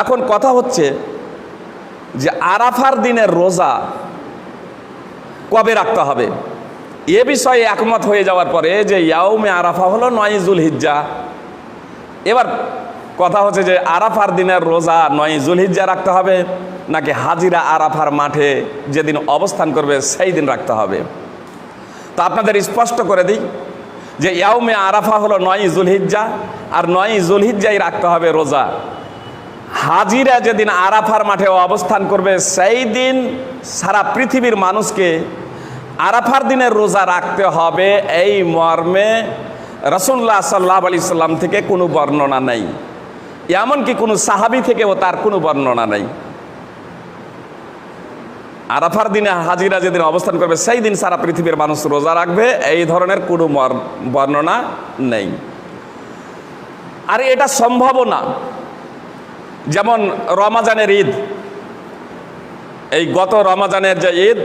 এখন কথা হচ্ছে যে আরাফার দিনের রোজা কবে রাখতে হবে, এ বিষয়ে একমত হয়ে যাওয়ার পরে যে ইয়াউমে আরাফা হলো 9 যুলহিজ্জা। এবার কথা হচ্ছে যে আরাফার দিনের রোজা 9 যুলহিজ্জা রাখতে হবে নাকি হাজিরা আরাফার মাঠে যেদিন অবস্থান করবে সেই দিন রাখতে হবে। তো আপনাদের স্পষ্ট করে দিই যে ইয়াউমে আরাফা হলো 9 যুলহিজ্জা, আর 9 যুলহিজ্জাই রাখতে হবে রোজা। হাজিরা যেদিন আরাফার মাঠে অবস্থান করবে সেই দিন সারা পৃথিবীর মানুষকে আরাফার দিনের রোজা রাখতে হবে, এই মর্মে রাসূলুল্লাহ সাল্লাল্লাহু আলাইহি সাল্লাম থেকে কোনো বর্ণনা নেই, এমনকি কোনো সাহাবী থেকেও তার কোনো বর্ণনা নেই। আরাফার দিনে হাজিরা যেদিন অবস্থান করবে সেই দিন সারা পৃথিবীর মানুষ রোজা রাখবে, এই ধরনের কোনো বর্ণনা নেই। আর এটা সম্ভবও না। যেমন রমাজানের ঈদ, এই গত রমাজানের যে ঈদ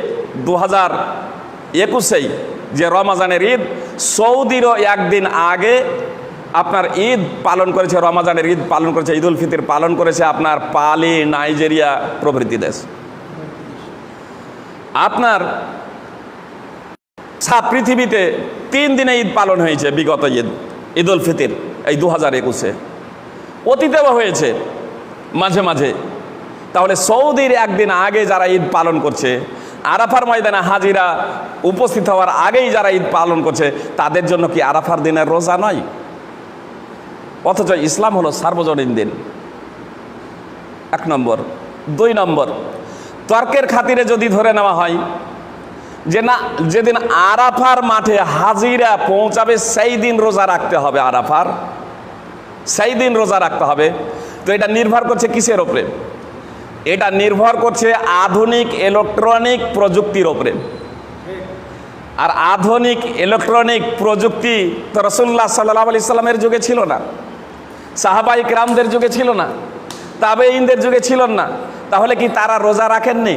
2021 যে রমাজানের ঈদ, সৌদিরও একদিন আগে আপনার ঈদ পালন করেছে, রমাজানের ঈদ পালন করেছে, ঈদ উল ফিতর পালন করেছে আপনার পালি, নাইজেরিয়া প্রভৃতি দেশ। আপনার সারা পৃথিবীতে 3 দিনে ঈদ পালন হয়েছে, বিগত ঈদ উল ফিতর এই 2021 অতীতেও হয়েছে মাঝে মাঝে। তাহলে সৌদির একদিন আগে যারা ঈদ পালন করছে, আরাফার ময়দানে হাজিরা উপস্থিত হওয়ার আগেই যারা ঈদ পালন করছে, তাদের জন্য কি আরাফার দিনের রোজা নয়? অথচ ইসলাম হলো সার্বজনীন দিন, 1 নম্বর। 2 নম্বর, তর্কের খাতিরে যদি ধরে নেওয়া হয় যে না, যেদিন আরাফার মাঠে হাজিরা পৌঁছাবে সেই দিন রোজা রাখতে হবে, আরাফার সেই দিন রোজা রাখতে হবে, তো এটা নির্ভর করছে কিসের ওপরে? এটা নির্ভর করছে আধুনিক ইলেকট্রনিক প্রযুক্তির ওপরে। আর আধুনিক ইলেকট্রনিক প্রযুক্তি তো রাসূলুল্লাহ সাল্লাল্লাহু আলাইহি সাল্লামের যুগে ছিল না, সাহাবায়ে কেরামদের যুগে ছিল না, তাবেঈনদের যুগে ছিল না। তাহলে কি তারা রোজা রাখেননি?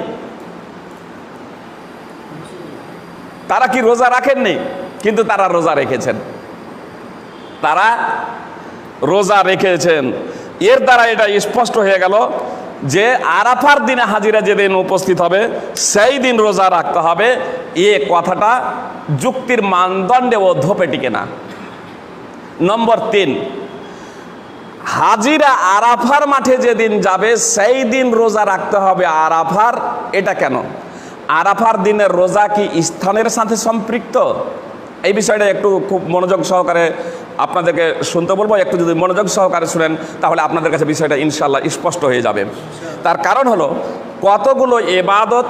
তারা কি রোজা রাখেননি? কিন্তু তারা রোজা রেখেছেন, তারা রোজা রেখেছেন। এর দ্বারা এটা স্পষ্ট হয়ে গেল যে আরাফার দিনে হাজিরা যেদিন উপস্থিত হবে সেই দিন রোজা রাখতে হবে, এ কথাটা যুক্তির মানদণ্ডে অধ্যপে টিকে না। নম্বর 3, হাজিরা আরাফার মাঠে যেদিন যাবে সেই দিন রোজা রাখতে হবে আরাফার। এটা কেন? আরাফার দিনের রোজা কি স্থানের সাথে সম্পৃক্ত? এই বিষয়টা একটু খুব মনোযোগ সহকারে আপনাদেরকে শুনতে বলবো। একটু যদি মনোযোগ সহকারে শুনেন তাহলে আপনাদের কাছে বিষয়টা ইনশাআল্লাহ স্পষ্ট হয়ে যাবে। তার কারণ হলো কতগুলো ইবাদত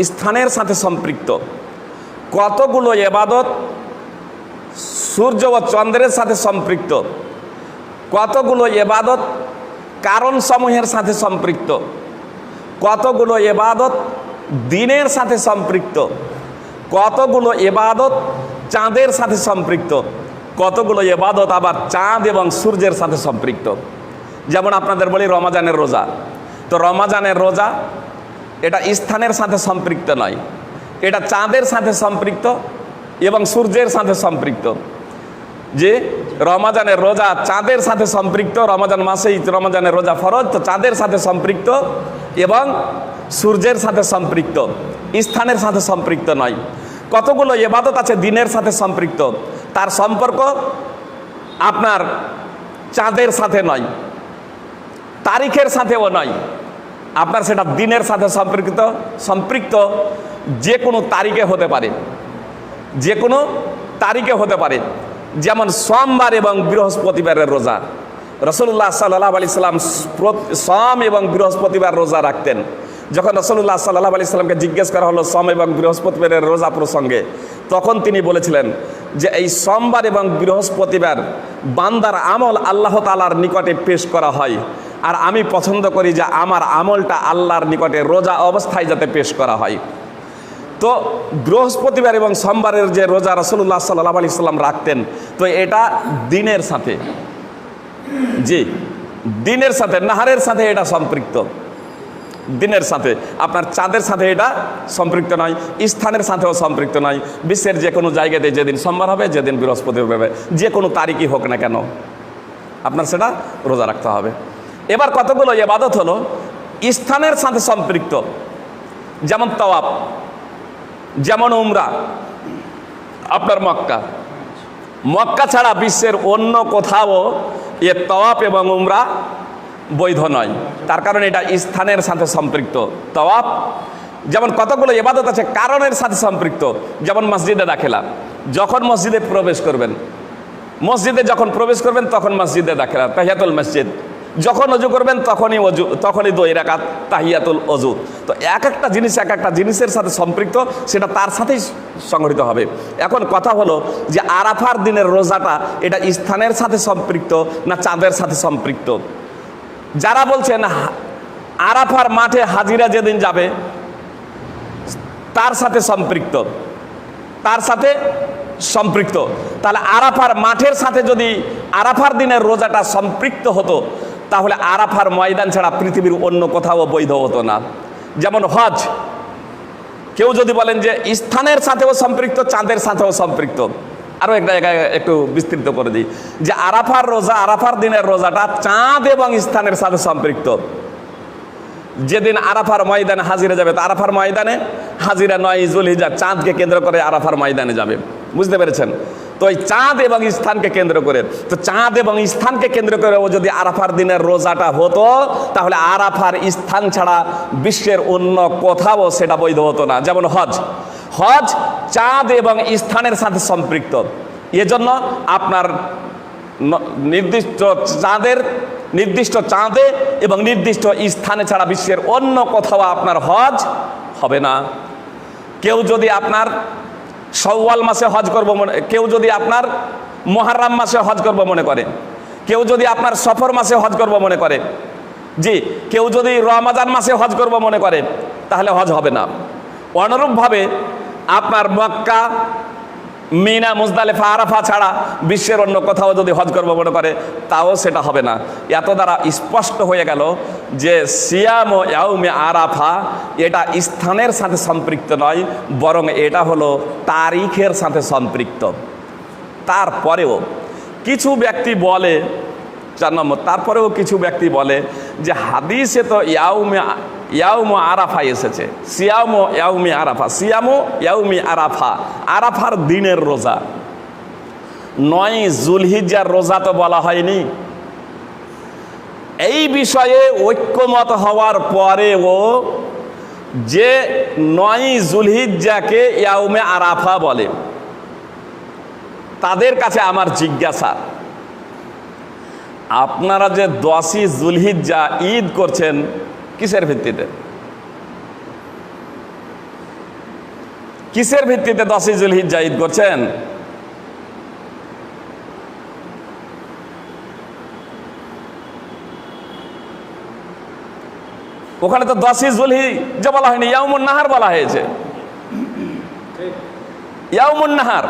স্থানের সাথে সম্পৃক্ত, কতগুলো ইবাদত সূর্য ও চন্দ্রের সাথে সম্পৃক্ত, কতগুলো ইবাদত কারণ সমূহের সাথে সম্পৃক্ত, কতগুলো ইবাদত দিনের সাথে সম্পৃক্ত, কতগুলো ইবাদত চাঁদের সাথে সম্পৃক্ত, কতগুলো ইবাদত আবার চাঁদ এবং সূর্যের সাথে সম্পৃক্ত। যেমন আপনাদের বলি রমাজানের রোজা, তো রমাজানের রোজা এটা স্থানের সাথে সম্পৃক্ত নয়, এটা চাঁদের সাথে সম্পৃক্ত এবং সূর্যের সাথে সম্পৃক্ত। যে রমাজানের রোজা চাঁদের সাথে সম্পৃক্ত, রমাজান মাসেই রমাজানের রোজা ফরজ, তো চাঁদের সাথে সম্পৃক্ত এবং সূর্যের সাথে সম্পৃক্ত, স্থানের সাথে সম্পৃক্ত নয়। কতগুলো ইবাদত আছে দিনের সাথে সম্পৃক্ত, তার সম্পর্ক আপনার চাঁদের সাথে নয়, তারিখের সাথেও নয়, আপনার সেটা দিনের সাথে সম্পৃক্ত যে কোনো তারিখে হতে পারে, যে কোনো তারিখে হতে পারে। যেমন সোমবার এবং বৃহস্পতিবারের রোজা, রাসূলুল্লাহ সাল্লাল্লাহু আলাইহি সাল্লাম সোম এবং বৃহস্পতিবার রোজা রাখতেন। যখন রাসূলুল্লাহ সাল্লাল্লাহু আলাইহি সাল্লামকে জিজ্ঞেস করা হলো সোম এবং বৃহস্পতিবারের রোজা প্রসঙ্গে, তখন তিনি বলেছিলেন যে এই সোমবার এবং বৃহস্পতিবার বান্দার আমল আল্লাহ তাআলার নিকটে পেশ করা হয়, আর আমি পছন্দ করি যে আমার আমলটা আল্লাহর নিকটে রোজা অবস্থায় যাতে পেশ করা হয়। তো বৃহস্পতিবার এবং সোমবারের যে রোজা রাসূলুল্লাহ সাল্লাল্লাহু আলাইহি সাল্লাম রাখতেন, তো এটা দিনের সাথে, জি দিনের সাথে, নাহারের সাথে এটা সম্পৃক্ত, দিনের সাথে, আপনার চাঁদের সাথে এটা সম্পৃক্ত নয়, স্থানের সাথেও সম্পৃক্ত নয়। বিশ্বের যে কোনো জায়গাতে যেদিন সোমবার হবে, যেদিন বৃহস্পতিবার হবে, যে কোনো তারিখই হোক না কেন আপনার সেটা রোজা রাখতে হবে। এবার কতগুলো ইবাদত হলো স্থানের সাথে সম্পৃক্ত, যেমন তাওয়াফ, যেমন উমরা। আপনার মক্কা ছাড়া বিশ্বের অন্য কোথাও এ তাওয়াফ এবং উমরা বৈধ নয়, তার কারণ এটা স্থানের সাথে সম্পৃক্ত। তাওয়াফ যেমন কতগুলো ইবাদত আছে কারণের সাথে সম্পৃক্ত, যেমন মসজিদে দাখিলা। যখন মসজিদে প্রবেশ করবেন তখন মসজিদে দাখিলা, তাহিয়াতুল মসজিদ। যখন অজু করবেন তখনই 2 রাকাত তাহিয়াতুল অজু। তো এক একটা জিনিসের সাথে সম্পৃক্ত, সেটা তার সাথেই সংগঠিত হবে। এখন কথা হলো যে আরাফার দিনের রোজাটা এটা স্থানের সাথে সম্পৃক্ত না চাঁদের সাথে সম্পৃক্ত? যারা বলছেন আরাফার মাঠে হাজিরা যেদিন যাবে তার সাথে সম্পৃক্ত, তাহলে আরাফার মাঠের সাথে যদি আরাফার দিনের রোজাটা সম্পৃক্ত হতো, তাহলে আরাফার ময়দান ছাড়া পৃথিবীর অন্য কোথাও বৈধ হতো না। যেমন হজ, কেউ যদি বলেন যে স্থানের সাথেও সম্পৃক্ত, চাঁদের সাথেও সম্পৃক্ত। আরও একটা জায়গায় একটু বিস্তৃত করে দিই যে আরাফার দিনের রোজাটা চাঁদ এবং স্থানের সাথে সম্পৃক্ত। যেদিন আরাফার ময়দানে হাজিরা যাবে, তো আরাফার ময়দানে হাজিরা 9 যুলহিজ্জা, চাঁদকে কেন্দ্র করে আরাফার ময়দানে যাবে। বুঝতে পেরেছেন? তো এই চাঁদ এবং স্থানকে কেন্দ্র করে, ও যদি আরাফার দিনের রোজাটা হতো, তাহলে আরাফার স্থান ছাড়া বিশ্বের অন্য কোথাও সেটা বৈধ হতো না। যেমন হজ চাঁদ এবং স্থানের সাথে সম্পৃক্ত, এজন্য আপনার নির্দিষ্ট চাঁদে এবং নির্দিষ্ট স্থানে ছাড়া বিশ্বের অন্য কোথাও আপনার হজ হবে না। কেউ যদি আপনার শাওয়াল মাসে হজ করব কেউ যদি আপনার মুহররম মাসে হজ করব মনে করে, কেউ যদি আপনার সফর মাসে হজ করব মনে করে, কেউ যদি রমজান মাসে হজ করব মনে করে, তাহলে হজ হবে না। অনুরূপভাবে আপনার মক্কা, মিনা, মুজদালিফা, আরাফা ছাড়া বিশ্বের অন্য কোথাও যদি হজ করবো মনে করে, তাও সেটা হবে না। এত দ্বারা স্পষ্ট হয়ে গেল যে সিয়াম ও ইয়াউমে আরাফা এটা স্থানের সাথে সম্পৃক্ত নয়, বরং এটা হলো তারিখের সাথে সম্পৃক্ত। তারপরেও কিছু ব্যক্তি বলে, 4 নম্বর, যে হাদিসে তো ইয়াউমে আরাফা এসেছে, সিয়ামু ইয়াউমি আরাফা, আরাফার দিনের রোজা। 9 যুলহিজ্জার রোজা তো বলা হয়নি। এই বিষয়ে ঐক্যমত হওয়ার পরেও যে 9 যুলহিজ্জাকে ইয়াউমে আরাফা বলে, তাদের কাছে আমার জিজ্ঞাসা, আপনারা যে 10ই যুলহিজ্জা ঈদ করছেন কিসের ভিত্তিতে? 10ই যুলহিজ্জা ঈদ করছেন? ওখানে তো 10ই যুলহিজ্জা বলা হয়নি, ইয়াউমুন নাহার বলা হয়েছে। ইয়াউমুন নাহার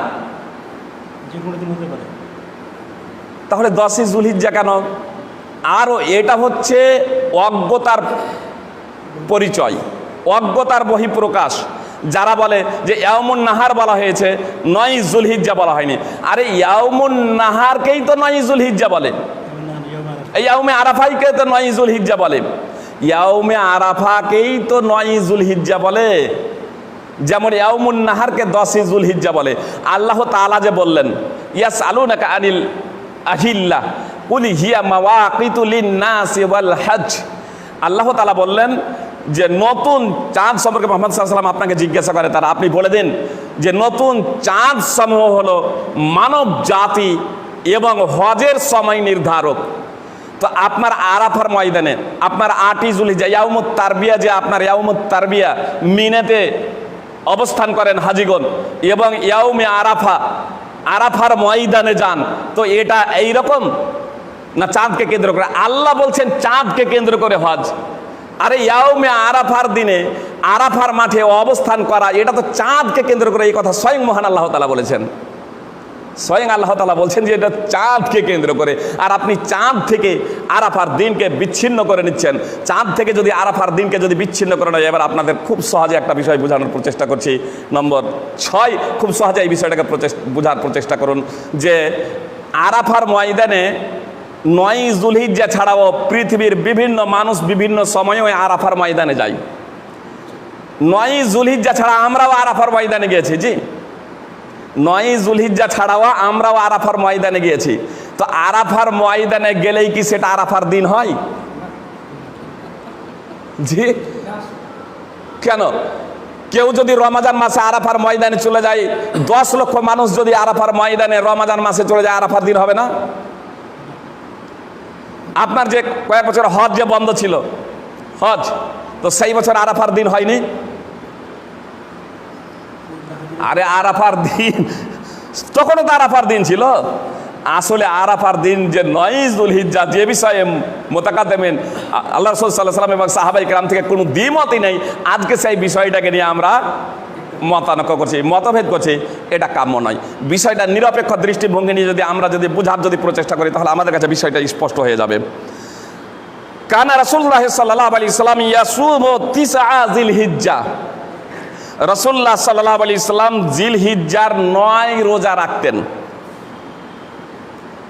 তাহলে 10ই যুলহিজ্জা কেন? আরও এটা হচ্ছে অজ্ঞতার পরিচয়, অজ্ঞতার বহিঃপ্রকাশ। যারা বলে যে ইয়াউমুন নাহার বলা হয়েছে, 9 যুলহিজ্জা বলা হয়নি। আরে ইয়াউমুন নাহারকেই তো 9 যুলহিজ্জা বলে, ইয়াউমে আরাফাকে তো 9 যুলহিজ্জা বলে, ইয়াউমে আরাফাকেই তো 9 যুলহিজ্জা বলে। যেমন ইয়াউমুন নাহারকে 10ই যুলহিজ্জা বলে। আল্লাহ তাআলা যে বললেন ইয়াসআলুনাকা আনিল আহিল্লাহ কুল হিয়া মাওয়াকিতু লিন-নাসি ওয়াল হজ, আল্লাহ তাআলা বললেন যে নতুন চাঁদ সম্পর্কে মুহাম্মদ সাল্লাল্লাহু আলাইহি ওয়াসাল্লাম আপনাকে জিজ্ঞাসা করে, তারা আপনি বলে দিন যে নতুন চাঁদ সমূহ হলো মানব জাতি এবং হজের সময় নির্ধারক। তো আপনার আরাফার ময়দানে আপনার 8ই যুলহিজ্জা ইয়াউমুত তারবিয়া, যে আপনার ইয়াউমুত তারবিয়া মিনাতে অবস্থান করেন হাজিগণ, এবং ইয়াউমে আরাফার ময়দানে যান, তো এটা এইরকম না চাঁদকে কেন্দ্র করে? আল্লাহ বলছেন চাঁদকে কেন্দ্র করে হজ। আরে ইয়াউমে আরাফার দিনে আরাফার মাঠে অবস্থান করা, এটা তো চাঁদকে কেন্দ্র করে। এই কথা স্বয়ং মহান আল্লাহ তাআলা বলেছেন, স্বয়ং আল্লাহ তাআলা বলছেন যে এটা চাঁদকে কেন্দ্র করে। আর আপনি চাঁদ থেকে আরাফার দিনকে বিচ্ছিন্ন করে নিচ্ছেন। চাঁদ থেকে যদি আরাফার দিনকে যদি বিচ্ছিন্ন করে নেয়, এবার আপনাদের খুব সহজে একটা বিষয় বোঝানোর প্রচেষ্টা করছি। নম্বর 6, খুব সহজে এই বিষয়টাকে বোঝার প্রচেষ্টা করুন যে আরাফার ময়দানে 9ই যুলহিজ্জা ছাড়াও পৃথিবীর বিভিন্ন মানুষ বিভিন্ন সময়ে ওই আরাফার ময়দানে যায়। 9ই যুলহিজ্জা ছাড়া আমরাও আরাফার ময়দানে গিয়েছি। জি, 9ই যুলহিজ্জা ছাড়াও আমরাও আরাফার ময়দানে গিয়েছি। তো আরাফার ময়দানে গেলেই কি সেটা আরাফার দিন হয়? জি, কেন? কেউ যদি রমাজান মাসে আরাফার ময়দানে চলে যায়, 10 লক্ষ মানুষ যদি আরাফার ময়দানে রমাজান মাসে চলে যায়, আরাফার দিন হবে না? আপনার যে কয়েক বছর হজ যে বন্ধ ছিল, হজ, তো সেই বছর আরাফার দিন হয়নি? আরে আরাফার দিন তখনও তো আরাফার দিন ছিল। আসলে আরাফার দিন যে 9ই যুলহিজ্জা, যে বিষয়ে মুতাকাদ্দিমিন আল্লাহ রাসূল সাল্লাল্লাহু আলাইহি ওয়াসাল্লাম এবং সাহাবায়ে কেরাম থেকে কোনো দ্বিমতই নেই, আজকে সেই বিষয়টাকে নিয়ে আমরা মতানৈক্য করছি, মতভেদ করছি, এটা কাম্য নয়। বিষয়টা নিরপেক্ষ দৃষ্টিভঙ্গি নিয়ে আমরা যদি বোঝার প্রচেষ্টা করি, তাহলে আমাদের কাছে বিষয়টা স্পষ্ট হয়ে যাবে। কানা রাসূলুল্লাহ সাল্লাল্লাহু আলাইহি ওয়াসাল্লাম ইয়াসুমু 9 জিলহিজ্জা, রাসূলুল্লাহ সাল্লাল্লাহু আলাইহি ওয়াসাল্লাম জিলহিজ্জার 9 রোজা রাখতেন।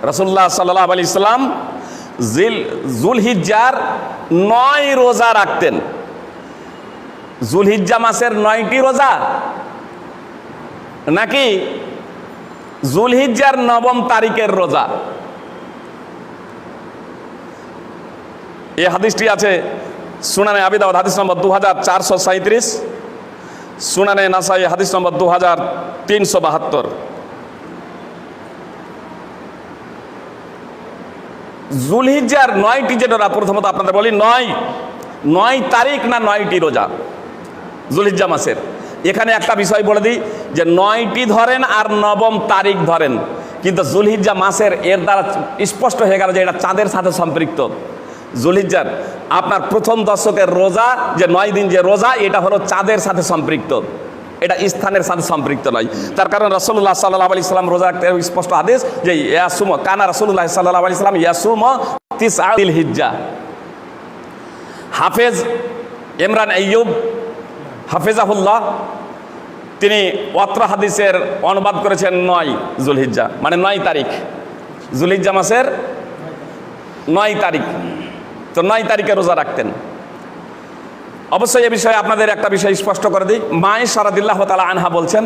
রাসূলুল্লাহ সাল্লাল্লাহু আলাইহি ওয়াসাল্লাম যুলহিজ্জার 9 রোজা রাখতেন। যুলহিজ্জা মাসের 9টি রোজা, নাকি যুলহিজ্জার 9ম তারিখের রোজা? এই হাদিসটি আছে সুনানে আবি দাউদ হাদিস নম্বর 2437, সুনানে নাসাই হাদিস নম্বর 2372। যুলহিজ্জার 9টি যে রোজা, প্রথমত আপনাদের বলি 9 তারিখ না 9টি রোজা যুলহিজ্জা মাসের। এখানে একটা বিষয় বলে দিই যে 9টি ধরেন আর 9ম তারিখ ধরেন, কিন্তু যুলহিজ্জা মাসের এর দ্বারা স্পষ্ট হয়ে গেল যে এটা চাঁদের সাথে সম্পৃক্ত। যুলহিজ্জার আপনার প্রথম দশকের রোজা যে 9 দিন যে রোজা, এটা হলো চাঁদের সাথে সম্পৃক্ত, এটা স্থানের সাথে সম্পৃক্ত নয়। তার কারণ রাসূলুল্লাহ সাল্লাল্লাহু আলাইহি ওয়াসাল্লাম রোজা রাখতে স্পষ্ট আদেশ যে ইয়াসুম, কানা রাসূলুল্লাহ সাল্লাল্লাহু আলাইহি ওয়াসাল্লাম ইয়াসুম 9 জিলহিজ্জা। হাফেজ ইমরান আইয়ুব হাফেজাহুল্লাহ তিনি অত্র হাদিসের অনুবাদ করেছেন 9 যুলহিজ্জা, মানে 9 তারিখ, যুলহিজ্জা মাসের 9 তারিখ। তো 9 তারিখে রোজা রাখতেন। অবশ্যই এ বিষয়ে আপনাদের একটা বিষয় স্পষ্ট করে দিই। মা আয়েশা রাদিয়াল্লাহু তাআলা আনহা বলছেন,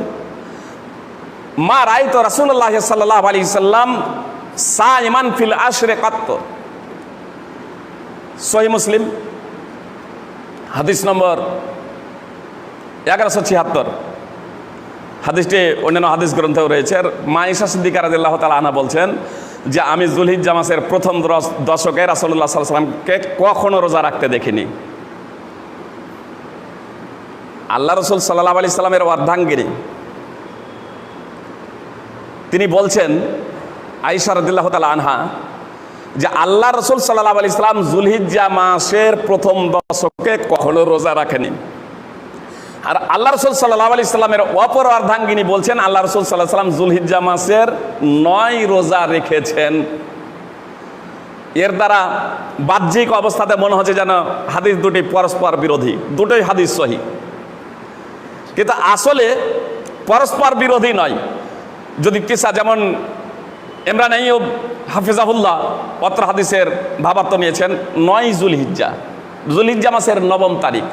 মা রাআইতু রাসূলুল্লাহ সাল্লাল্লাহু আলাইহি সাল্লাম সাইমান ফিল আশরে কাত্ত। সহিহ মুসলিম হাদিস নম্বর 1176। হাদিসটি অন্যান্য হাদিস গ্রন্থেও রয়েছে। আর মা আয়েশা সিদ্দিকা রাদিয়াল্লাহু তাআলা আনহা বলছেন যে আমি যুলহিজ্জা মাসের প্রথম দশকে রাসূলুল্লাহ সাল্লাল্লাহু আলাইহি সাল্লামকে কখনো রোজা রাখতে দেখিনি। আল্লাহ রাসূল সাল্লাল্লাহু আলাইহি সাল্লামের অর্ধাঙ্গিনী তিনি বলছেন, আয়েশা রাদিয়াল্লাহু তাআলা আনহা, যে আল্লাহ রাসূল সাল্লাল্লাহু আলাইহি সাল্লাম যুলহিজ্জা মাসের প্রথম দশকে কখনো রোজা রাখেনি। আর আল্লাহ রাসূল সাল্লাল্লাহু আলাইহি সাল্লামের অপর অর্ধাঙ্গিনী বলছেন আল্লাহ রাসূল সাল্লাল্লাহু আলাইহি সাল্লাম যুলহিজ্জা মাসের 9 রোজা রেখেছেন। এর দ্বারা বাহ্যিক অবস্থাতে মনে হচ্ছে যেন হাদিস দুটি পরস্পর বিরোধী, দুটোই হাদিস সহিহ, কিন্তু আসলে পরস্পর বিরোধী নয়। যদি কিসা যেমন ইমরান আইয়ুব হাফিজাহুল্লাহ অত্র হাদিসের ভাবার্থ নিয়েছেন 9 যুলহিজ্জা, যুলহিজ্জা মাসের 9ম তারিখ,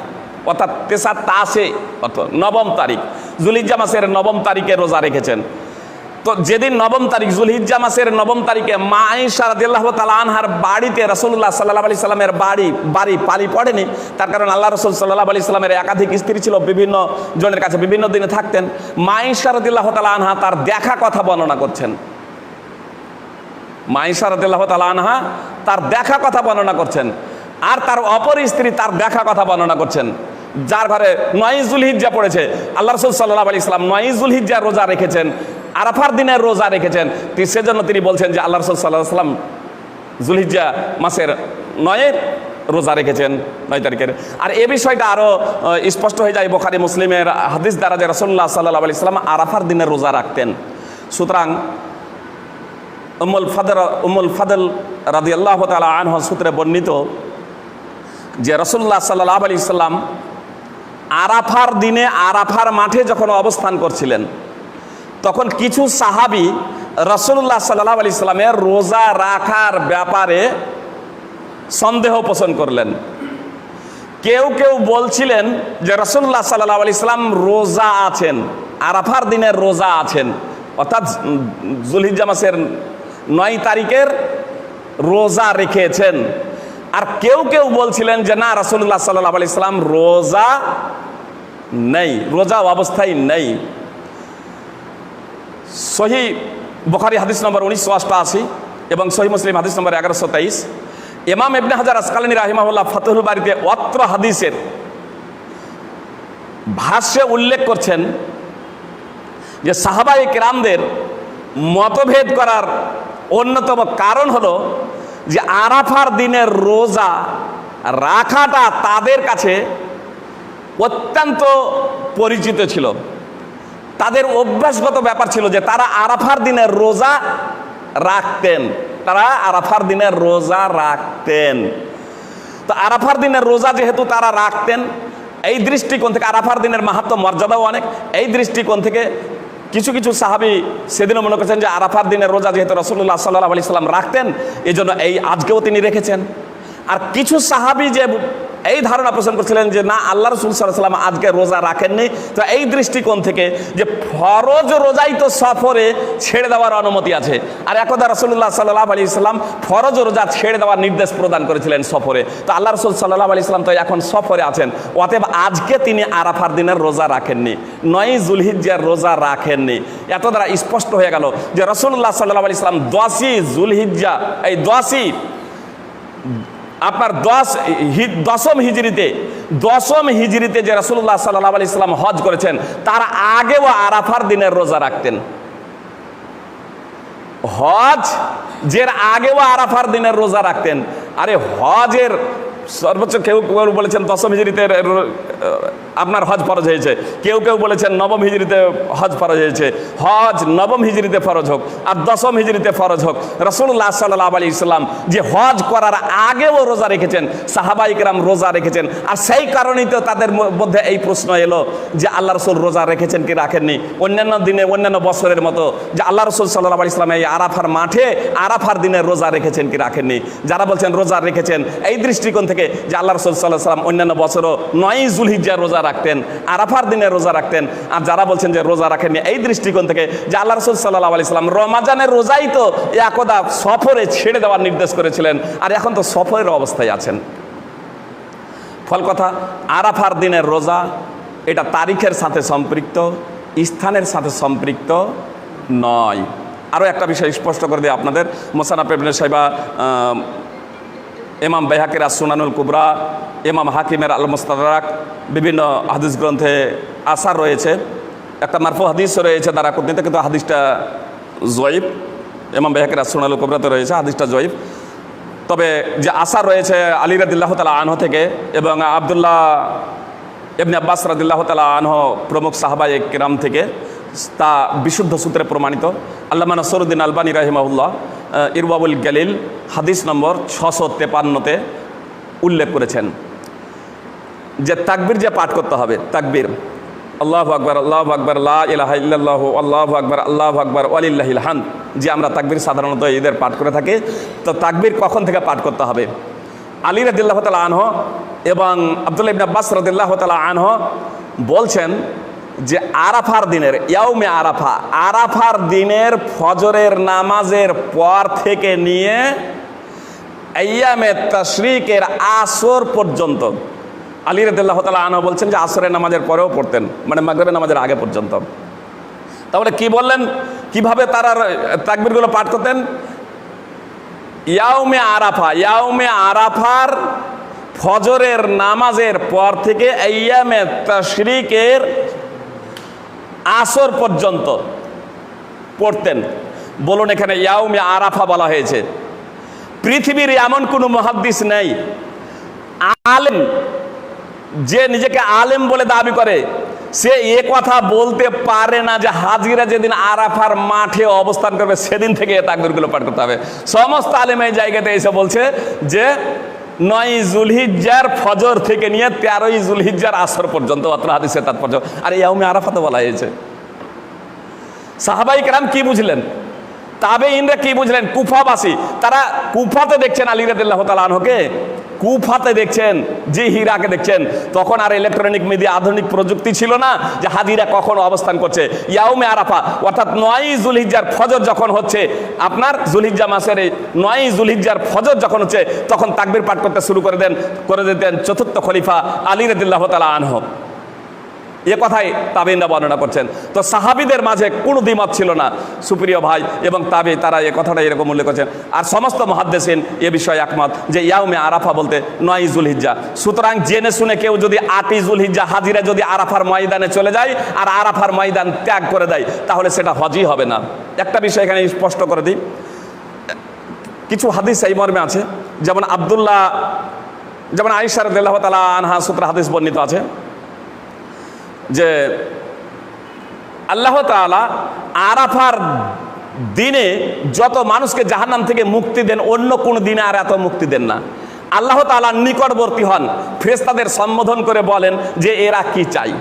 অর্থাৎ তেসা তাসে অর্থ 9ম তারিখ, যুলহিজ্জা মাসের 9ম তারিখে রোজা রেখেছেন। তো যেদিন 9ম তারিখ, যুলহিজ্জা মাসের 9ম তারিখে মা আয়েশা রাদিয়াল্লাহু তাআলা আনহার বাড়িতে রাসূলুল্লাহ সাল্লাল্লাহু আলাইহি সাল্লামের বাড়ি পালি পড়েনি। তার কারণ আল্লাহ রাসূল সাল্লাল্লাহু আলাইহি সাল্লামের একাধিক স্ত্রী ছিল, বিভিন্ন জনের কাছে বিভিন্ন দিনে থাকতেন। মা আয়েশা রাদিয়াল্লাহু তাআলা আনহা তার দেখা কথা বর্ণনা করছেন। মা আয়েশা রাদিয়াল্লাহু তাআলা আনহা তার দেখা কথা বর্ণনা করছেন, আর তার অপর স্ত্রী তার দেখা কথা বর্ণনা করছেন, যার ঘরে 9 যুলহিজ্জা পড়েছে। আল্লাহ রাসূল সাল্লাল্লাহু আলাইহি সাল্লাম 9 যুলহিজ্জা রোজা রেখেছেন, আরাফার দিনের রোজা রেখেছেন। সেজন্য তিনি বলছেন যে আল্লাহ রাসূল সাল্লাল্লাহু আলাইহি সাল্লাম যুলহিজ্জা মাসের 9 রোজা রেখেছেন, 9 তারিখের। আর এই বিষয়টা আরও স্পষ্ট হয়ে যায় বুখারী মুসলিমের হাদিস দ্বারা, যে রাসূলুল্লাহ সাল্লাল্লাহু আলাইহি সাল্লাম আরাফার দিনের রোজা রাখতেন। সুতরাং উম্মুল ফাদল রাদিয়াল্লাহু তাআলা আনহা সূত্রে বর্ণিত যে রাসূলুল্লাহ সাল্লাল্লাহু আলাইহি সাল্লাম আরাফার দিনে আরাফার মাঠে যখন অবস্থান করছিলেন, তখন কিছু সাহাবী রাসূলুল্লাহ সাল্লাল্লাহু আলাইহি সাল্লামের রোজা রাখার ব্যাপারে সন্দেহ পোষণ করলেন। কেউ কেউ বলছিলেন যে রাসূলুল্লাহ সাল্লাল্লাহু আলাইহি সাল্লাম রোজা আছেন, আরাফার দিনের রোজা আছেন, অর্থাৎ যুলহিজ্জা মাসের 9 তারিখের রোজা রেখেছেন। আর কেউ কেউ বলছিলেন যে না, রাসূলুল্লাহ সাল্লাল্লাহু আলাইহি সাল্লাম রোজা নেই, রোজা অবস্থায় নেই। সহিহ বুখারী হাদিস নম্বর 1988 এবং সহিহ মুসলিম হাদিস নম্বর 1123। ইমাম ইবনে হাজার আসকালানী রাহিমাহুল্লাহ ফাতহুল বারীতে অত্র হাদিসের ভাষ্যে উল্লেখ করছেন যে সাহাবায়ে কেরামদের মতভেদ করার অন্যতম কারণ হলো যে আরাফার দিনের রোজা রাখাটা তাদের কাছে অত্যন্ত পরিচিত ছিল, তাদের অভ্যাসগত ব্যাপার ছিল যে তারা আরাফার দিনের রোজা রাখতেন, তারা আরাফার দিনের রোজা রাখতেন। তো আরাফার দিনের রোজা যেহেতু তারা রাখতেন, এই দৃষ্টিকোণ থেকে আরাফার দিনের মাহাত্ম্য মর্যাদাও অনেক, এই দৃষ্টিকোণ থেকে কিছু কিছু সাহাবী সেদিনও মনে করছেন যে আরাফার দিনের রোজা যেহেতু রাসূলুল্লাহ সাল্লাল্লাহু আলাইহি সাল্লাম রাখতেন, এই জন্য এই আজকেও তিনি রেখেছেন। আর কিছু সাহাবী যে এই ধারণা পোষণ করছিলেন যে না, আল্লাহ রাসূল সাল্লাল্লাহু আলাইহি সাল্লাম আজকে রোজা রাখেননি। তো এই দৃষ্টিকোণ থেকে যে ফরজ রোজাই তো সফরে ছেড়ে দেওয়ার অনুমতি আছে, আর একদা রাসূলুল্লাহ সাল্লাল্লাহু আলাইহি সাল্লাম ফরজ রোজা ছেড়ে দেওয়ার নির্দেশ প্রদান করেছিলেন সফরে। তো আল্লাহ রাসূল সাল্লাল্লাহু আলাইহি সাল্লাম তো এখন সফরে আছেন, অতএব আজকে তিনি আরাফার দিনের রোজা রাখেননি, 9 যুলহিজ্জার রোজা রাখেননি। এত দ্বারা স্পষ্ট হয়ে গেল যে রাসূলুল্লাহ সাল্লাল্লাহু আলাইহি সাল্লাম 10ই যুলহিজ্জা, এই 10ই আপনার 10ম হিজরিতে যে রাসূলুল্লাহ সাল্লাল্লাহু আলাইহি সাল্লাম হজ করেছেন, তার আগেও আরাফার দিনের রোজা রাখতেন। হজ যের আগেও আরাফার দিনের রোজা রাখতেন। আরে হজের সর্বোচ্চ কেউ কেউ বলেছেন 10ম হিজরিতে আপনার হজ ফরজ হয়েছে, কেউ কেউ বলেছেন 9ম হিজরিতে হজ ফরজ হয়েছে। হজ 9ম হিজরিতে ফরজ হোক আর 10ম হিজরিতে ফরজ হোক, রাসূলুল্লাহ সাল্লাল্লাহু আলাইহি সাল্লাম যে হজ করার আগেও রোজা রেখেছেন, সাহাবায়ে কেরাম রোজা রেখেছেন। আর সেই কারণেই তো তাদের মধ্যে এই প্রশ্ন এলো যে আল্লাহ রাসূল রোজা রেখেছেন কি রাখেননি, অন্যান্য দিনে অন্যান্য বছরের মতো যে আল্লাহ রাসূল সাল্লাল্লাহু আলাইহি সাল্লাম এই আরাফার মাঠে আরাফার দিনে রোজা রেখেছেন কি রাখেননি। যারা বলছেন রোজা রেখেছেন, এই দৃষ্টিকোণ থেকে যে আল্লাহ রাসূল সাল্লাল্লাহু আলাইহি সাল্লাম অন্যান্য বছরও 9 যুলহিজ্জার রোজা রাখতেন, আরাফার দিনে রোজা রাখতেন। আর যারা বলছেন যে রোজা রাখেননি, এই দৃষ্টিকোণ থেকে যে আল্লাহ রাসূল সাল্লাল্লাহু আলাইহি সাল্লাম রমাজানের রোজাই তো একদা সফরে ছেড়ে দেওয়ার নির্দেশ করেছিলেন, আর এখন তো সফরের অবস্থায় আছেন। ফল কথা, আরাফার দিনের রোজা এটা তারিখের সাথে সম্পৃক্ত, স্থানের সাথে সম্পৃক্ত নয়। আরও একটা বিষয় স্পষ্ট করে দিই আপনাদের, মুসান্নাফ ইবনে শাইবা, ইমাম বাইহাকির আস-সুনানুল কুবরা, ইমাম হাকিমের আল মুস্তাদরাক, বিভিন্ন হাদিস গ্রন্থে আসার রয়েছে। একটা মারফু হাদিস রয়েছে দারাকুতনিতে, কিন্তু হাদিসটা জয়ীফ। ইমাম বাইহাকির আস-সুনানুল কুবরাতে রয়েছে, হাদিসটা জয়ীফ। তবে যে আসার রয়েছে আলী রাদিয়াল্লাহু তাআলা আনহু থেকে এবং আব্দুল্লাহ ইবনে আব্বাস রাদিয়াল্লাহু তাআলা আনহু প্রমুখ সাহাবায়ে কেরাম থেকে, তা বিশুদ্ধ সূত্রে প্রমাণিত। আল্লামা নাসিরউদ্দিন আলবানী রাহিমাহুল্লাহ ইরওয়াউল গালিল হাদিস নম্বর 653-তে উল্লেখ করেছেন যে তাকবীর যে পাঠ করতে হবে, তাকবীর আল্লাহু আকবার, আল্লাহু আকবার, লা ইলাহা ইল্লাল্লাহু, আল্লাহু আকবার, আল্লাহু আকবার, ওয়ালিল্লাহিল হামদ, যে আমরা তাকবীর সাধারণত ঈদের পাঠ করে থাকি। তো তাকবীর কখন থেকে পাঠ করতে হবে? আলী রাদিয়াল্লাহু তাআলা আনহু এবং আব্দুল্লাহ ইবনে আব্বাস রাদিয়াল্লাহু তাআলা আনহু বলছেন যে আরাফার দিনের ইয়াউমে আরাফা, আরাফার দিনের ফজরের নামাজের পর থেকে নিয়ে আইয়ামে তাশরিকের আসর পর্যন্ত, আলী রাদিয়াল্লাহু তাআলা আনহু বলছেন যে আসরের নামাজের পরেও পড়তেন, মানে মাগরিবের নামাজের আগে পর্যন্ত। তাহলে কি বললেন, কিভাবে তারা তাকবীরগুলো পাঠ করতেন? ইয়াউমে আরাফা, ইয়াউমে আরাফার ফজরের নামাজের পর থেকে আইয়ামে তাশরিকের আসর পর্যন্ত পড়তেন। বলুন, এখানে ইয়াউমে আরাফা বলা হয়েছে। পৃথিবীর এমন কোনো মুহাদ্দিস নেই, আলেম, যে নিজেকে আলেম বলে দাবি করে, সে এ কথা বলতে পারে না যে হাজিরা যেদিন আরাফার মাঠে অবস্থান করবে সেদিন থেকে তাকবীরগুলো পাঠ করতে হবে। সমস্ত আলেম এই জায়গাতে এসে বলছে যে 9 যুলহিজ্জার ফজর থেকে নিয়ে 13ই যুলহিজ্জার আসর পর্যন্ত, অত্র হাদিসের তাৎপর্য। আর ইয়াউমে আরাফা তো বলা হয়েছে। সাহাবায়ে কেরাম কি বুঝলেন তাবেঈনরা কি বুঝলেন? কুফাবাসী, তারা কুফাতে দেখছেন আলী রাদিয়াল্লাহু তাআলা আনহুকে, কুফাতে দেখছেন, যে হীরাকে দেখছেন। তখন আর ইলেকট্রনিক মিডিয়া, আধুনিক প্রযুক্তি ছিল না যে হাজিরা কখন অবস্থান করছে। ইয়াউমে আরাফা অর্থাৎ 9ই যুলহিজ্জার ফজর যখন হচ্ছে, আপনার যুলহিজ্জা মাসের 9ই যুলহিজ্জার ফজর যখন হচ্ছে, তখন তাকবীর পাঠ করতে শুরু করে দিতেন চতুর্থ খলিফা আলী রাদিয়াল্লাহু তাআলা আনহু। এ কথাই তাবেঈনরা বর্ণনা করছেন। তো সাহাবীদের মাঝে কোনো দ্বিমত ছিল না, সুপ্রিয় ভাই, এবং তারা এ কথাটা এরকম উল্লেখ করছেন। আর সমস্ত মুহাদ্দিসিন এ বিষয়ে একমত যে ইয়াউমে আরাফা বলতে 9ই যুলহিজ্জা। সুতরাং জেনে শুনে কেউ যদি 8ই যুলহিজ্জা হাজিরা যদি আরাফার ময়দানে চলে যায় আর আরাফার ময়দান ত্যাগ করে দেয়, তাহলে সেটা হজই হবে না। একটা বিষয় এখানে স্পষ্ট করে দিই, কিছু হাদিস এই মর্মে আছে, যেমন আয়েশা রাদিয়াল্লাহু তাআলা আনহা সূত্রে হাদিস বর্ণিত আছে যে আল্লাহ তাআলা আরাফার দিনে যত মানুষকে জাহান্নাম থেকে মুক্তি দেন, অন্য কোন দিনে আর এত মুক্তি দেন না। আল্লাহ তাআলা নিকটবর্তী হন, ফেরেশতাদের সম্বোধন করে বলেন যে এরা কি চাই।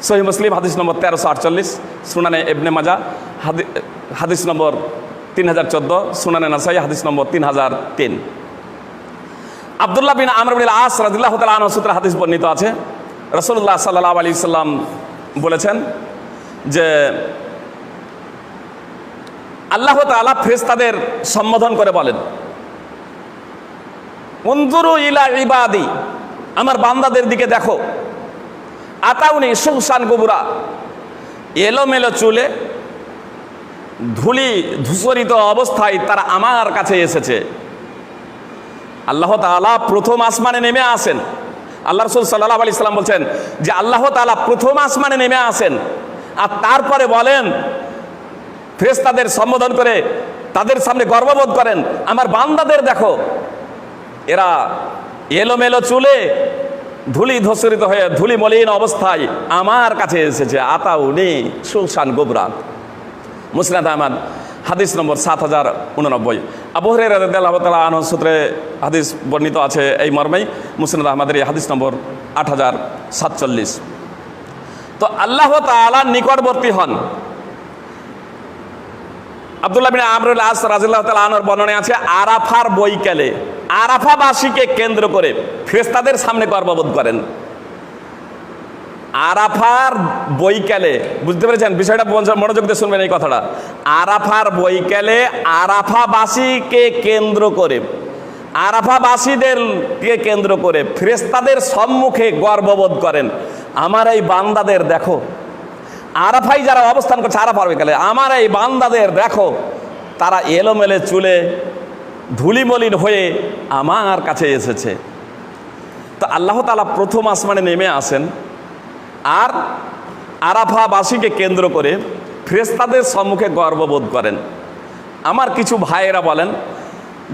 সহিহ মুসলিম হাদিস নম্বর 1348, সুনানে ইবনে মাজাহ হাদিস নম্বর 3014, সুনানে নাসাই হাদিস নম্বর 3003। আব্দুল্লাহ বিন আমর বিন আস রাদিয়াল্লাহু তাআলা আনহু সূত্রে হাদিস বর্ণিত আছে, রাসূলুল্লাহ সাল্লাল্লাহু আলাইহি সাল্লাম বলেছেন যে আল্লাহ তাআলা ফেরেশতাদের সম্বোধন করে বলেন, উনজুরু ইলা ইবাদি, আমার বান্দাদের দিকে দেখো, আতাউনি শুহসান গুবরা, এলোমেলো চুলে ধূসরিত অবস্থায় তারা আমার কাছে এসেছে। আল্লাহ তাআলা প্রথম আসমানে নেমে আসেন। আল্লাহ রাসূল সাল্লাল্লাহু আলাইহি সাল্লাম বলছেন যে আল্লাহ তাআলা প্রথম আসমানে নেমে আসেন আর তারপরে বলেন, ফেরেশতাদের সম্বোধন করে তাদের সামনে গর্ববোধ করেন, আমার বান্দাদের দেখো, এরা এলোমেলো চুলে ধুলি ধূসরিত হয়ে ধুলি মলিন অবস্থায় আমার কাছে এসেছে। আতাউনি শুহসান গুবরা, মুসনাদ আহমদ হাদিস নম্বর 7089। আবু হুরায়রা রাদিয়াল্লাহু তাআলা আনহু সূত্রে হাদিস বর্ণিত আছে এই মর্মেই, মুসনাদ আহমদের এই হাদিস নম্বর 8047। তো আল্লাহ তাআলা নিকটবর্তী হন। আব্দুল্লাহ বিন আমর বিন আস রাদিয়াল্লাহু তাআলা আনহুর বর্ণনায় আছে, আরাফার বৈকালে আরাফাবাসীকে কেন্দ্র করে ফেরেশতাদের সামনে গর্ববোধ করেন। আরাফার বৈকালে, বুঝতে পেরেছেন বিষয়টা? মনোযোগ দিয়ে শুনবেন এই কথাটা। আরাফার বৈকালে আরাফাবাসীকে কেন্দ্র করে, আরাফাবাসীদেরকে কেন্দ্র করে ফেরেশতাদের সম্মুখে গর্ববোধ করেন, আমার এই বান্দাদের দেখো। আরাফায় যারা অবস্থান করছে আরাফার বৈকালে, আমার এই বান্দাদের দেখো, তারা এলোমেলে চুলে ধুলিমলিন হয়ে আমার কাছে এসেছে। তো আল্লাহ তাআলা প্রথম আসমানে নেমে আসেন আর আরাফাবাসীকে কেন্দ্র করে ফেরেশতাদের সম্মুখে গর্ববোধ করেন। আমার কিছু ভাইয়েরা বলেন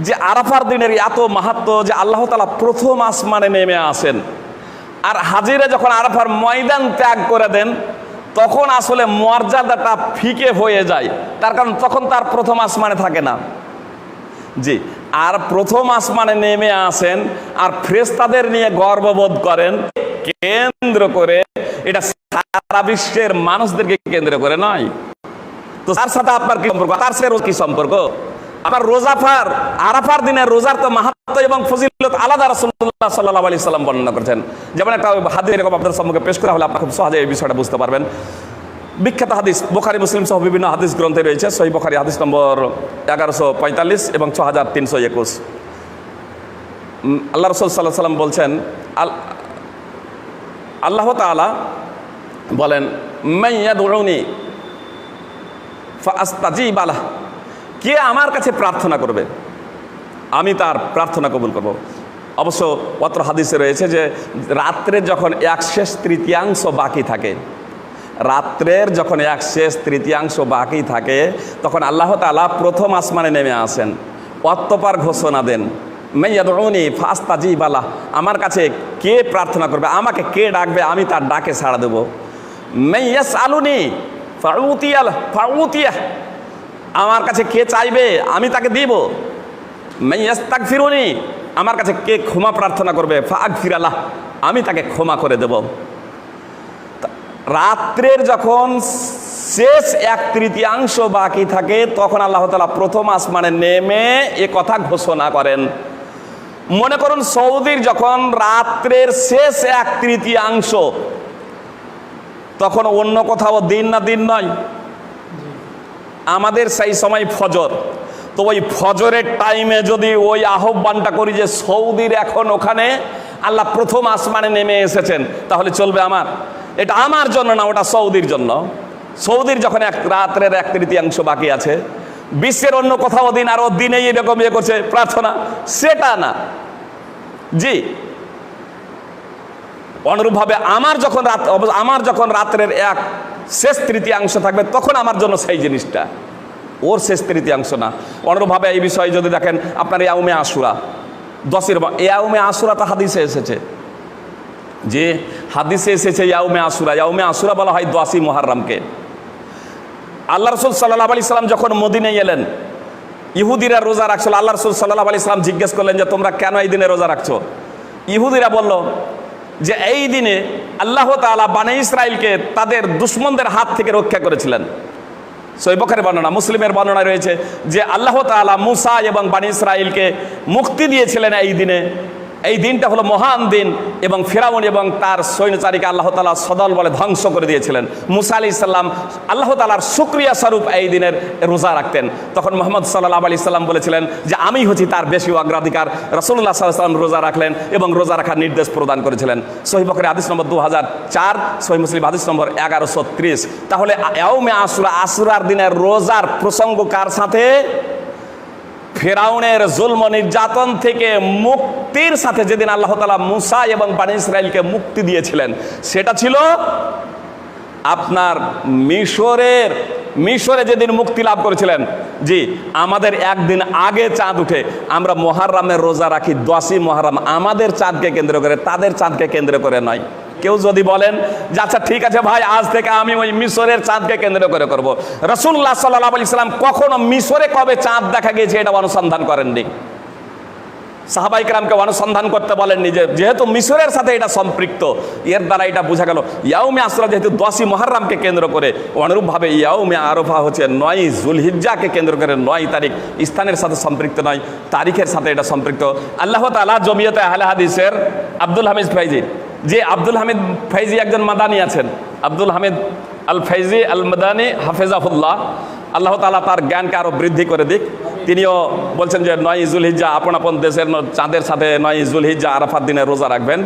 যে আরাফার দিনের এত মাহাত্ম্য যে আল্লাহ তাআলা প্রথম আসমানে নেমে আসেন আর হাজিরা যখন আরাফার ময়দান ত্যাগ করে দেন, তখন আসলে মর্যাদাটা ফিকে হয়ে যায়, তার কারণ তখন তার প্রথম আসমানে থাকে না। জি, আর প্রথম আসমানে নেমে আসেন আর ফেরেশতাদের নিয়ে গর্ববোধ করেন কেন্দ্র করে, এটা সারা বিশ্বের মানুষদেরকে কেন্দ্র করে নয়। তো তার সাথে আপনার কি সম্পর্ক? তার সাথে কি সম্পর্ক? আপনার আরাফার দিনের রোজার তো মাহাত্ম্য এবং ফজিলত আলাদা রাসূলুল্লাহ সাল্লাল্লাহু আলাইহি সাল্লাম বর্ণনা করেছেন। যেমন একটা হাদিস এরকম আপনাদের সম্মুখে পেশ করা হলে আপনারা খুব সহজে এই বিষয়টা বুঝতে পারবেন। বিখ্যাত হাদিস বুখারী মুসলিম সহ বিভিন্ন হাদিস গ্রন্থে রয়েছে। সহিহ বুখারী হাদিস নম্বর 1145 এবং 6321। আল্লাহ রাসূল সাল্লাল্লাহু আলাইহি সাল্লাম বলছেন, আল্লাহ তাআলা বলেন, মাইয়াদউনি ফাআস্তাজিব লাহ, কে আমার কাছে প্রার্থনা করবে আমি তার প্রার্থনা কবুল করব। অবশ্য অত্র হাদিসে রয়েছে যে রাত্রে যখন 1/3 বাকি থাকে, রাত্রের যখন 1/3 বাকি থাকে, তখন আল্লাহ তাআলা প্রথম আসমানে নেমে আসেন, অতঃপর ঘোষণা দেন, মাইয়াদউনি ফাআস্তাজিব লাহ, আমার কাছে কে প্রার্থনা করবে, আমাকে কে ডাকবে, আমি তার ডাকে সাড়া দেব। মাইয়াসআলুনি ফাউতিয়াহ, আমার কাছে কে চাইবে আমি তাকে দিব। মাইয়াস্তাগফিরুনি, আমার কাছে কে ক্ষমা প্রার্থনা করবে, ফাআগফির লাহ, আমি তাকে ক্ষমা করে দেব। রাত্রের যখন শেষ 1/3 বাকি থাকে, তখন আল্লাহ তাআলা প্রথম আসমানে নেমে এ কথা ঘোষণা করেন। মনে করুন সৌদির যখন রাত্রের শেষ 1/3, তখন অন্য কোথাও দিন না দিন নয়, আমাদের সেই সময় ফজর। তো ওই ফজরের টাইমে যদি ওই আহ্বানটা করি যে সৌদির এখন ওখানে আল্লাহ প্রথম আসমানে নেমে এসেছেন, তাহলে চলবে আমার? এটা আমার জন্য না, ওটা সৌদির জন্য। সৌদির যখন রাত্রের 1/3 বাকি আছে, বিশ্বের অন্য কোথাও দিন আরো দিনেই এরকম ইয়ে করছে প্রার্থনা, সেটা না। জি, অনুরূপভাবে আমার যখন রাত্রের শেষ 1/3 থাকবে, তখন আমার জন্য সেই জিনিসটা, ওর শেষ 1/3 না। অনুরূপভাবে এই বিষয়ে যদি দেখেন আপনার ইয়াউমে আশুরা, 10-এর ইয়াউমে আশুরা তো হাদিসে এসেছে, যে হাদিসে এসেছে ইয়াউমে আশুরা। ইয়াউমে আশুরা বলা হয় 10ই মুহররমকে। আল্লাহ রাসূল সাল্লাল্লাহু আলাইহি সাল্লাম যখন মদিনায় এলেন, ইহুদিরা রোজা রাখছিল। আল্লাহ রাসূল সাল্লাল্লাহু আলাইহি সাল্লাম জিজ্ঞেস করলেন যে তোমরা কেন এই দিনে রোজা রাখছো? ইহুদিরা বলল যে এই দিনে আল্লাহ তাআলা বনী ইসরাইলকে তাদের দুশমনদের হাত থেকে রক্ষা করেছিলেন। সহিহ বুখারীর বর্ণনা, মুসলিমের বর্ণনায় রয়েছে যে আল্লাহ তাআলা মুসা এবং বনী ইসরাইলকে মুক্তি দিয়েছিলেন এই দিনে। এই দিনটা হলো মহান দিন, এবং ফিরাউন এবং তার সৈন্যচারীকে আল্লাহ তাআলা সদল বলে ধ্বংস করে দিয়েছিলেন। মুসা আলাইহিস সালাম আল্লাহ তাআলার শুকরিয়া স্বরূপ এই দিনের রোজা রাখতেন। তখন মুহাম্মদ সাল্লাল্লাহু আলাইহি সাল্লাম বলেছিলেন যে আমি হচ্ছি তার বেশি অগ্রাধিকার। রাসূলুল্লাহ সাল্লাল্লাহু আলাইহি সাল্লাম রোজা রাখলেন এবং রোজা রাখার নির্দেশ প্রদান করেছিলেন। সহিহ বুখারী হাদিস নম্বর 2004, সহিহ মুসলিম হাদিস নম্বর 1130। তাহলে ইয়াউমে আশুরা, আশুরার দিনের রোজার প্রসঙ্গ কার সাথে? ফিরাউনের জুলম নির্যাতন থেকে মুক্তির সাথে। যেদিন আল্লাহ তাআলা মুসা এবং বনী ইসরাইলকে মুক্তি দিয়েছিলেন, সেটা ছিল আপনার মিশরে যেদিন মুক্তি লাভ করেছিলেন। জি, আমাদের একদিন আগে চাঁদ উঠে আমরা মুহররমের রোজা রাখি, 10ই মুহররম, আমাদের চাঁদকে কেন্দ্র করে, তাদের চাঁদকে কেন্দ্র করে নয়। কেউ যদি বলেন যে আচ্ছা ঠিক আছে ভাই, আজ থেকে আমি ওই মিশরের চাঁদকে কেন্দ্র করে করব, রাসূলুল্লাহ সাল্লাল্লাহু আলাইহি সাল্লাম কখনো মিশরে কবে চাঁদ দেখা গিয়েছে এটা অনুসন্ধান করেননি। সাহাবায়ে কেরামকে অনুসন্ধান করতে বলেননি, যেহেতু মিশরের সাথে এটা সম্পৃক্ত, এর দ্বারা এটা বোঝা গেল ইয়াউমে আশুরা যেহেতু 10ই মুহররমকে কেন্দ্র করে, অনুরূপভাবে ইয়াউমে আরাফা হচ্ছে 9ই যুলহিজ্জাকে কেন্দ্র করে। 9 তারিখ স্থানের সাথে সম্পৃক্ত নয়, তারিখের সাথে এটা সম্পৃক্ত। আল্লাহ তাআলা জমিয়তে আহলে হাদিসের আব্দুল হামিদ ফাইজি, যে আব্দুল হামিদ ফাইজি একজন মাদানী আছেন, আব্দুল হামিদ আল ফাইজি আল মাদানী হাফেজাহুল্লাহ, আল্লাহ তাআলা তার জ্ঞানকে আরও বৃদ্ধি করে দিক। তিনিও বলছেন যে 9ই যুলহিজ্জা আপন আপন দেশের চাঁদের সাথে 9ই যুলহিজ্জা আরাফার দিনে রোজা রাখবেন।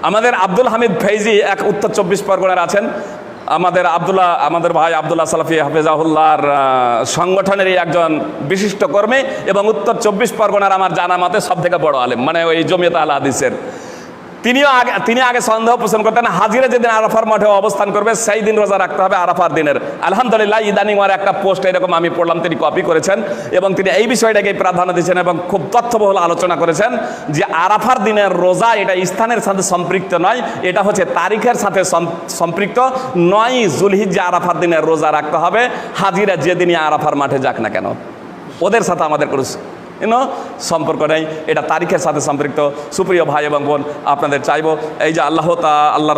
আমাদের আব্দুল হামিদ ফাইজি এক উত্তর 24 পরগনার আছেন। আমাদের ভাই আব্দুল্লাহ সালাফি হাফেজাহুল্লাহর সংগঠনেরই একজন বিশিষ্ট কর্মী, এবং উত্তর 24 পরগনার আমার জানা মতে সব থেকে বড় আলেম, মানে ওই জমিয়ত আহলে হাদিসের। তিনি আগে সন্দেহ পোষণ করতেন, হাজিরা যেদিন আরাফার মাঠে অবস্থান করবে সেই দিন রোজা রাখতে হবে আরাফার দিনের। আলহামদুলিল্লাহ, ইদানিং ওর একটা পোস্ট এরকম আমি পড়লাম, তিনি কপি করেছেন এবং তিনি এই বিষয়টাকে প্রাধান্য দিয়েছেন এবং খুব তথ্যবহুল আলোচনা করেছেন যে আরাফার দিনের রোজা এটা স্থানের সাথে সম্পৃক্ত নয়, এটা হচ্ছে তারিখের সাথে সম্পৃক্ত। 9ই যুলহিজ্জা আরাফার দিনের রোজা রাখতে হবে, হাজিরা যেদিনই আরাফার মাঠে যাক না কেন, ওদের সাথে আমাদের কোনো সম্পর্ক নেই, এটা তারিখের সাথে সম্পৃক্ত। সুপ্রিয় ভাই এবং বোন, আপনাদের চাইব এই যে আল্লাহ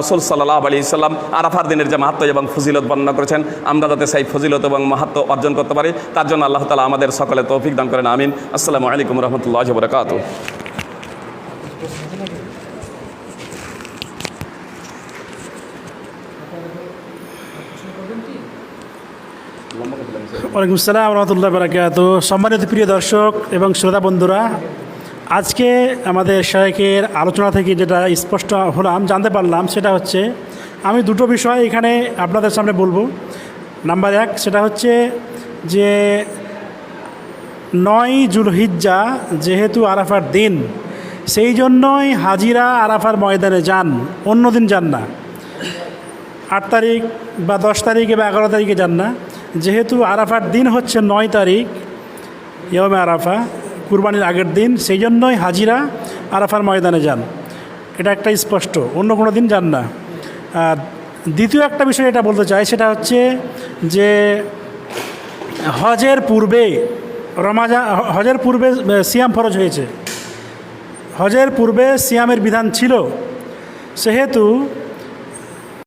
রাসূল সাল্লাল্লাহু আলাইহি সাল্লাম আরাফার দিনের যে মাহাত্ম্য এবং ফজিলত বর্ণনা করেছেন, আমরা যাতে সেই ফজিলত এবং মাহাত্ম্য অর্জন করতে পারি, তার জন্য আল্লাহ তাআলা আমাদের সকলে তৌফিক দান করেন। আমিন। আসসালামু আলাইকুম রহমতুল্লাহি ওয়া বারাকাতুহু। ওয়ালাইকুম আসসালাম রহমতুল্লাহি ওয়া বারাকাতুহু। সম্মানিত প্রিয় দর্শক এবং শ্রোতা বন্ধুরা, আজকে আমাদের শায়েখের আলোচনা থেকে যেটা স্পষ্ট হলাম, জানতে পারলাম, সেটা হচ্ছে আমি দুটো বিষয় এখানে আপনাদের সামনে বলবো। নাম্বার 1, সেটা হচ্ছে যে 9ই যুলহিজ্জা যেহেতু আরাফার দিন, সেই জন্যই হাজিরা আরাফার ময়দানে যান, অন্য দিন যান না। 8 তারিখ বা 10 তারিখে বা 11 তারিখে যান না। যেহেতু আরাফার দিন হচ্ছে 9 তারিখ, ইয়াউমে আরাফা, কুরবানির আগের দিন, সেই জন্যই হাজিরা আরাফার ময়দানে যান। এটা একটা স্পষ্ট, অন্য কোনো দিন যান না। আর দ্বিতীয় একটা বিষয় এটা বলতে চাই, সেটা হচ্ছে যে হজের পূর্বে সিয়াম ফরজ হয়েছে। হজের পূর্বে সিয়ামের বিধান ছিল, সেহেতু